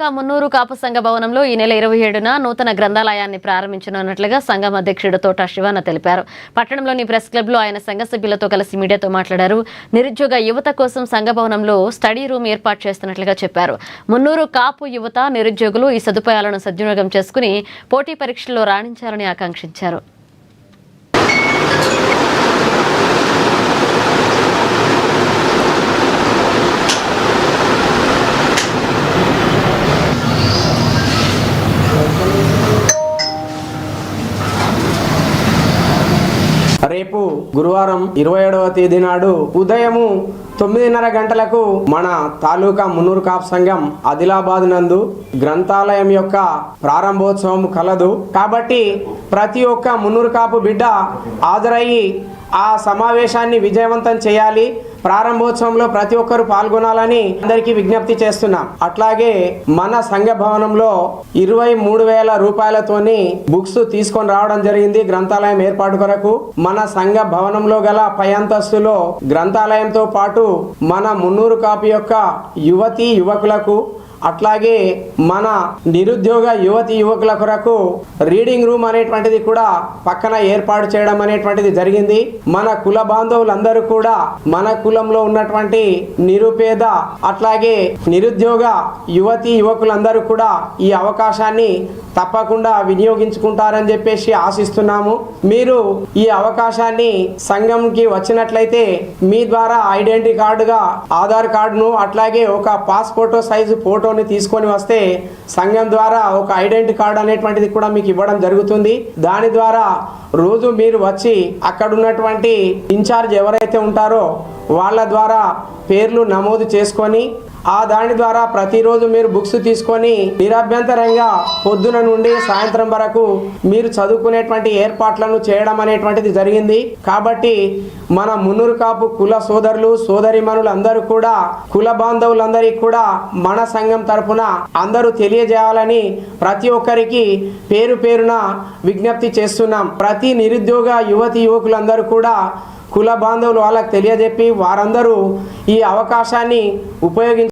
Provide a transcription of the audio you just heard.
తాలూకా మున్నూరు కాపు సంఘ భవనంలో ఈ నెల 27న నూతన గ్రంథాలయాన్ని ప్రారంభించనున్నట్లుగా సంఘం అధ్యక్షుడు తోట శివన్న తెలిపారు. పట్టణంలోని ప్రెస్ క్లబ్లో ఆయన సంఘ సభ్యులతో కలిసి మీడియాతో మాట్లాడారు. నిరుద్యోగ యువత కోసం సంఘ భవనంలో స్టడీ రూమ్ ఏర్పాటు చేస్తున్నట్లుగా చెప్పారు. మున్నూరు కాపు యువత నిరుద్యోగులు ఈ సదుపాయాలను సద్వినియోగం చేసుకుని పోటీ పరీక్షల్లో రాణించాలని ఆకాంక్షించారు. రేపు గురువారం 27వ తేదీ నాడు ఉదయము 9:30 గంటలకు మన తాలూకా మున్నూరు కాపు సంఘం ఆదిలాబాద్ నందు గ్రంథాలయం యొక్క ప్రారంభోత్సవం కలదు. కాబట్టి ప్రతి ఒక్క మున్నూరు కాపు బిడ్డ హాజరయ్యి ఆ సమావేశాన్ని విజయవంతం చేయాలి. ప్రారంభోత్సవంలో ప్రతి ఒక్కరు పాల్గొనాలని అందరికీ విజ్ఞప్తి చేస్తున్నాం. అట్లాగే మన సంఘ భవనంలో 23,000 రూపాయలతోని బుక్స్ తీసుకొని రావడం జరిగింది గ్రంథాలయం ఏర్పాటు కొరకు. మన సంఘ భవనంలో గల పై అంతస్తులో గ్రంథాలయంతో పాటు మన మున్నూరు కాపు యొక్క యువతీ యువకులకు అట్లాగే మన నిరుద్యోగ యువతి యువకుల కొరకు రీడింగ్ రూమ్ అనేటువంటిది కూడా పక్కన ఏర్పాటు చేయడం అనేటువంటిది జరిగింది. మన కుల బాంధవులందరూ కూడా మన కులంలో ఉన్నటువంటి నిరుపేద అట్లాగే నిరుద్యోగ యువతి యువకులందరూ కూడా ఈ అవకాశాన్ని తప్పకుండా వినియోగించుకుంటారని చెప్పేసి ఆశిస్తున్నాము. మీరు ఈ అవకాశాన్ని సంఘంకి వచ్చినట్లయితే మీ ద్వారా ఐడెంటిటీ కార్డుగా ఆధార్ కార్డును అట్లాగే ఒక పాస్పోర్ట్ సైజు ఫోటోని తీసుకొని వస్తే సంఘం ద్వారా ఒక ఐడెంటిటీ కార్డు అనేటువంటిది కూడా మీకు ఇవ్వడం జరుగుతుంది. దాని ద్వారా రోజు మీరు వచ్చి అక్కడ ఉన్నటువంటి ఇన్ఛార్జ్ ఎవరైతే ఉంటారో వాళ్ళ ద్వారా పేర్లు నమోదు చేసుకొని ఆ దాని ద్వారా ప్రతిరోజు మీరు బుక్స్ తీసుకొని నిరభ్యంతరంగా పొద్దున నుండి సాయంత్రం వరకు మీరు చదువుకునేటువంటి ఏర్పాట్లను చేయడం అనేటువంటిది జరిగింది. కాబట్టి మన మున్నూరు కాపు కుల సోదరులు సోదరిమణులు అందరూ కూడా కుల బాంధవులందరికీ కూడా మన సంఘం తరఫున అందరూ తెలియజేయాలని ప్రతి ఒక్కరికి పేరు పేరున విజ్ఞప్తి చేస్తున్నాం. ప్రతి నిరుద్యోగ యువతి యువకులందరూ కూడా కుల బాంధవులు వాళ్ళకి తెలియజెప్పి వారందరూ ఈ అవకాశాన్ని ఉపయోగించి